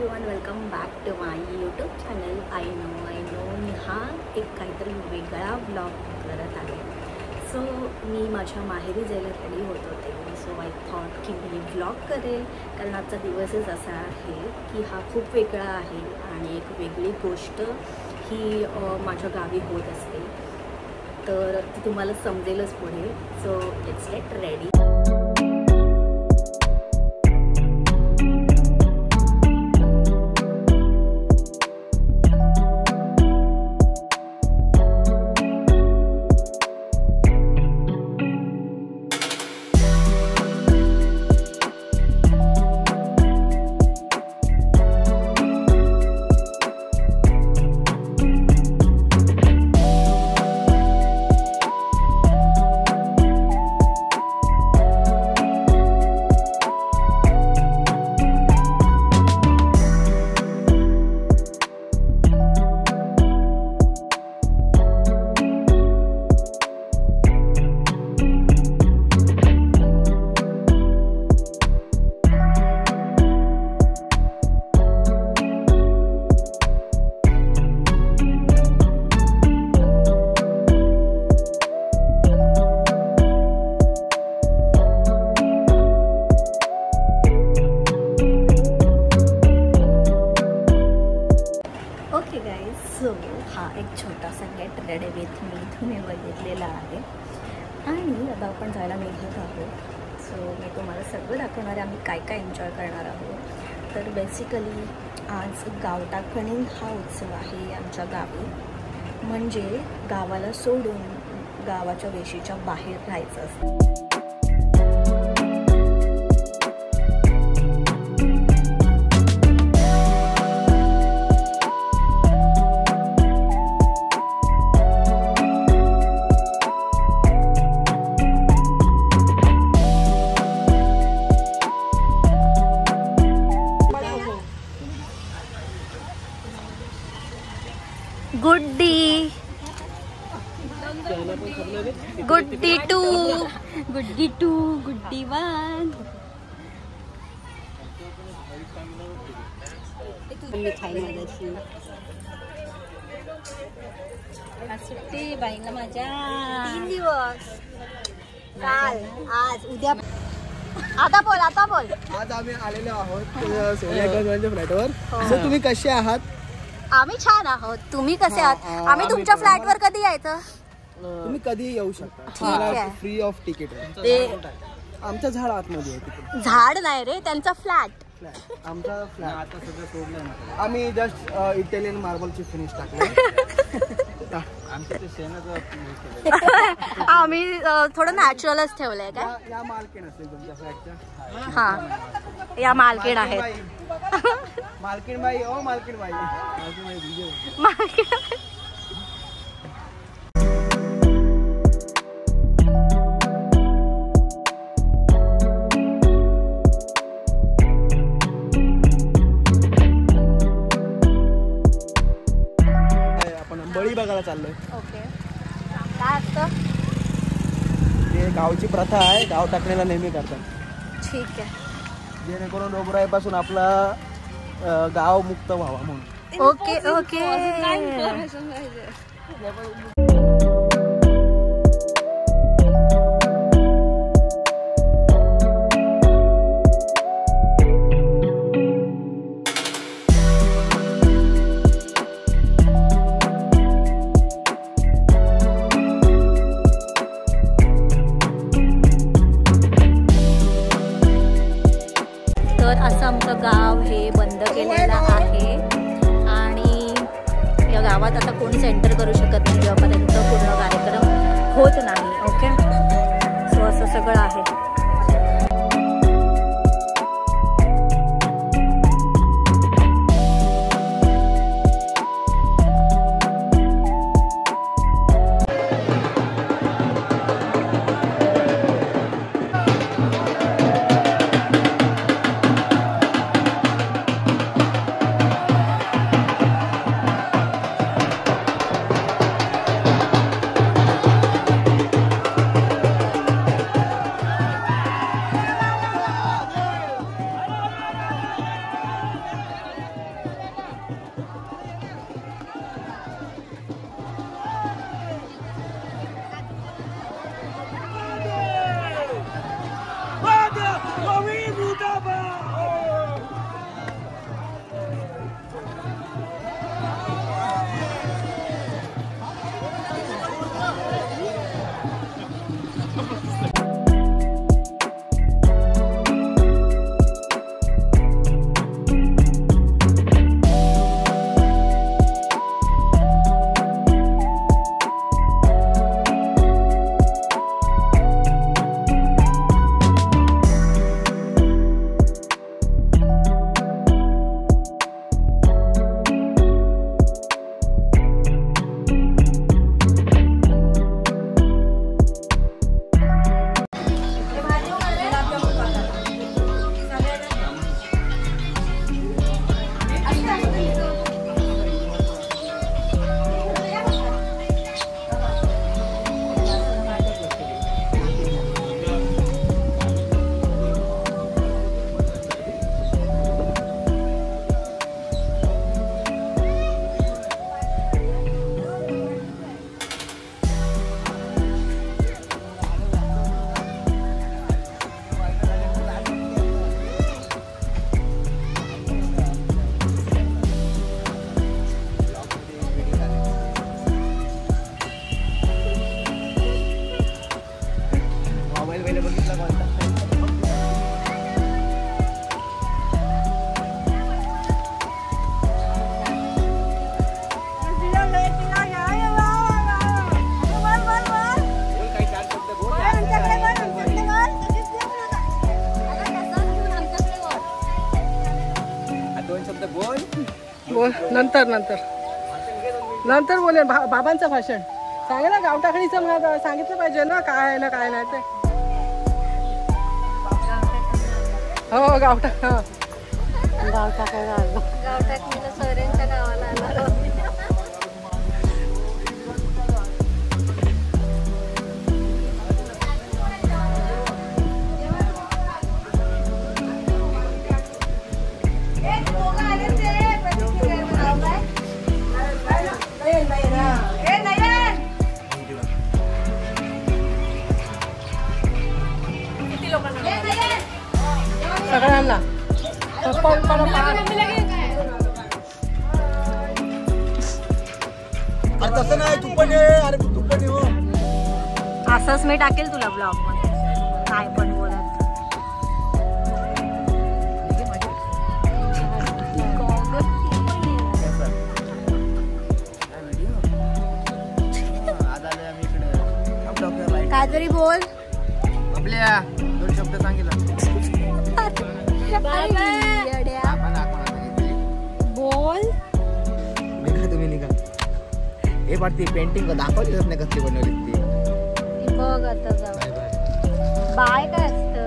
Everyone, welcome back to my YouTube channel. I know मी हा एक काहीतरी वेगळा ब्लॉग करत आहे. सो मी माझ्या माहेरी जायला रेडी होत होते. सो आय थॉट की मी ब्लॉग करेल, कारण आजचा दिवसच असा आहे की हा खूप वेगळा आहे आणि एक वेगळी गोष्ट ही माझ्या गावी होत असते. तर ती तुम्हाला समजेलच पुढे. So let's get ready. So हा एक छोटासा गेट रेडी विथ मी तुम्ही बघितलेला आहे आणि आता आपण जायला निघत आहोत. सो मी तुम्हाला सगळं दाखवणार आहे आम्ही काय काय एन्जॉय करणार आहोत. तर बेसिकली आज गावटाकणी हा उत्सव आहे आमच्या गावी. म्हणजे गावाला सोडून गावाच्या वेशीच्या बाहेर राहायचं असतं. गुड्डी गुड्डी टू गुड्डी वन. सुट्टी बाईला माझ्या 3 दिवस, काल आज उद्या. आता बोल. आज आम्ही आलेलो आहोत सोनिया फ्लॅटवर. सो तुम्ही कसे आहात? आम्ही छान आहोत. तुम्ही कसे आहात? आम्ही तुमच्या फ्लॅटवर कधी यायचं? तुम्ही कधी येऊ शकता. ठीक आहे. फ्री ऑफ तिकीट आहे. ते आमचं झाड आतमध्ये आहे तिकडे. झाड नाही रे, त्यांचा फ्लॅट. आमचा फ्लॅट आता सगळं सोडलं. आम्ही जस्ट इटालियन मार्बलची फिनिश टाकली. आम्ही थोडं नॅचरलच ठेवलंय. काय या मालकीण असेल तुमच्या फ्लॅटच्या? हा, या मालकीण आहेत. मालकीण बाई. ओ मालकीण बाई. आपण बळी बघायला चाललोय. ओके, काय असतं? ते गावची प्रथा आहे, गाव टाकण्याला नेहमी करतात. ठीक आहे. जेणेकरून रोगराईपासून आपला गाव मुक्त व्हावा म्हणून. ओके. तर असं आमचं गाव हे बंद केलेलं आहे आणि या गावात आता कोणीच एंटर करू शकत नाही जेव्हापर्यंत पूर्ण कार्यक्रम होत नाही. ओके, सो असं सगळं आहे. बोल नंतर बोलेन. बाबांचं भाषण सांगा ना. गावठाकणीचं मला सांगितलं पाहिजे ना काय आहे ना काय नाही ते. हो गावठाक. हा गावठाकणीला सोयऱ्यांच्या गावाला आला. सगळ्यांना तसं नाही. तू पण ये. अरे तू पण ये. असंच मी टाकेल तुला ब्लॉग मध्ये काय पण बोलत. काहीतरी बोल. आपल्या 2 शब्द सांगितलं. बोल. तुम्ही निघा. हे पाठी पेंटिंग दाखवली नाही कसली बनवली ती. बघ आता जाऊ. बाय काय असतं.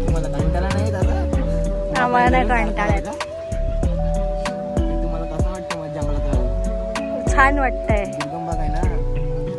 तुम्हाला कंटाळा नाही दादा. आम्हाला नाही कंटाळा. तुम्हाला कसं वाटतं मग जंगलात राहून. छान वाटतंय. दुर्गमबाग आहे ना.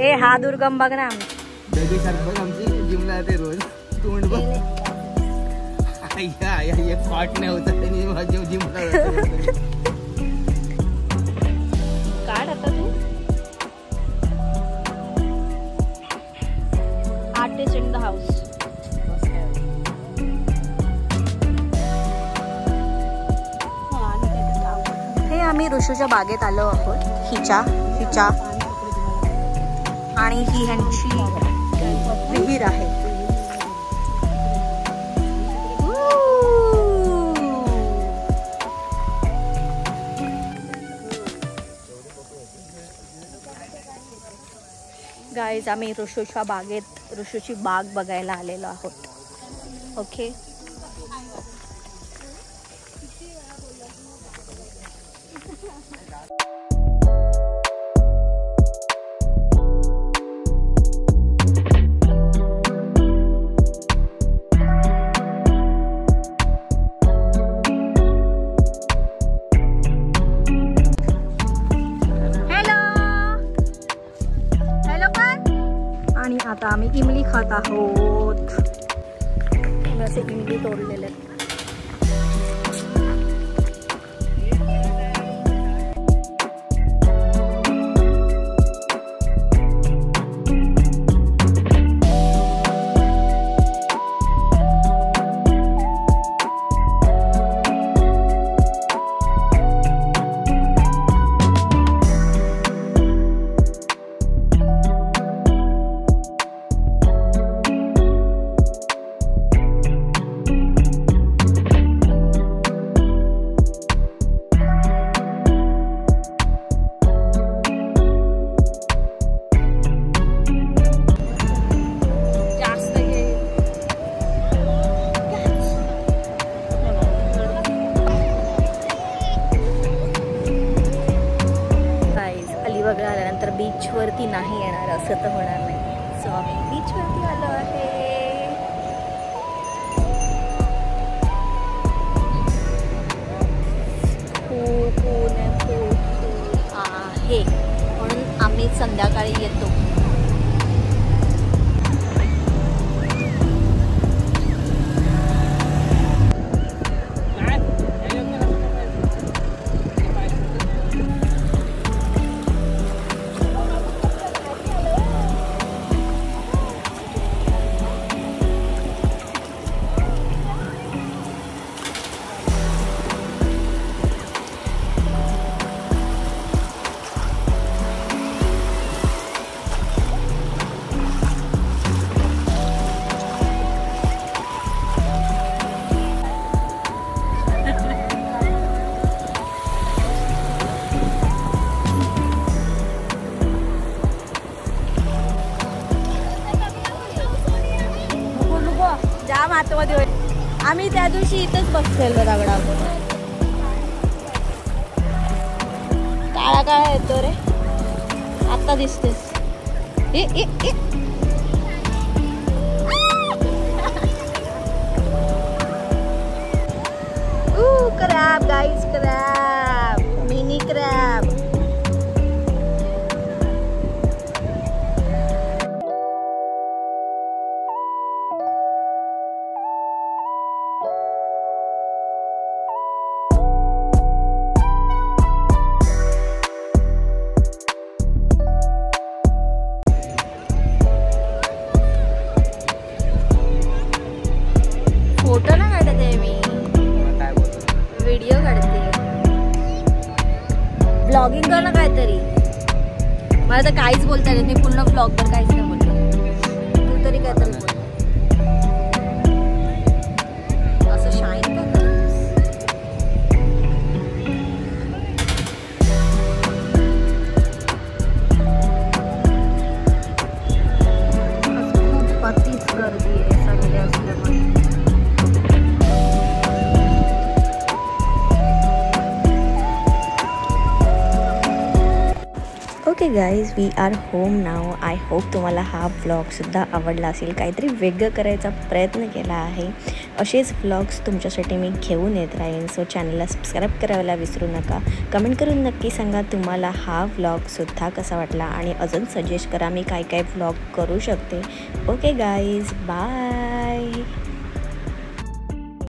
ए हा दुर्गमबाग ना. बेबी सारखं बघ आमची जिमला येते रोज. तोंड बघ. एक पार्ट नाही होता त्यांनी जिमला काढ आता तू. Artist in the house. हे आम्ही ऋषूच्या बागेत आलो आहोत. हिच्या आणि ही ह्यांची विहीर आहे. गाईज आम्ही ऋषूच्या बागेत ऋषूची बाग बघायला आलेलो आहोत. ओके. आणि आता आम्ही इमली खात आहोत. असे इमली तोडलेले आहेत. वगैरे आल्यानंतर बीचवरती नाही येणार असं तर होणार नाही. सो आम्ही बीचवरती आलो आहे. खूप आहे म्हणून आम्ही संध्याकाळी येतो. आम्ही त्या दिवशी इथंच बसलेलो दगडावर. काळा काळा येतो रे, आता दिसतेस. Crab guys, crab, mini crab. Photo ना काढते मी, व्हिडिओ काढते. ब्लॉगिंग कर ना काहीतरी. मला तर काहीच बोलता येत, मी पूर्ण ब्लॉगवर काहीच नाही बोलले. तू तरी काहीतरी बोल. असं शाईन का करतोस? खूप अतिच गर्दी आहे सगळे असल्यामुळे. Okay guys, we are home now. I hope तुम्हाला हा व्लॉगसुद्धा आवडला असेल. काहीतरी वेगळं करायचा प्रयत्न केला आहे. असेच व्लॉग्स तुमच्यासाठी मी घेऊन येत राहीन. सो चॅनलला सबस्क्राईब करायला विसरू नका. कमेंट करून नक्की सांगा तुम्हाला हा व्लॉगसुद्धा कसा वाटला आणि अजून सजेस्ट करा मी काय काय व्लॉग करू शकते. Okay guys, bye.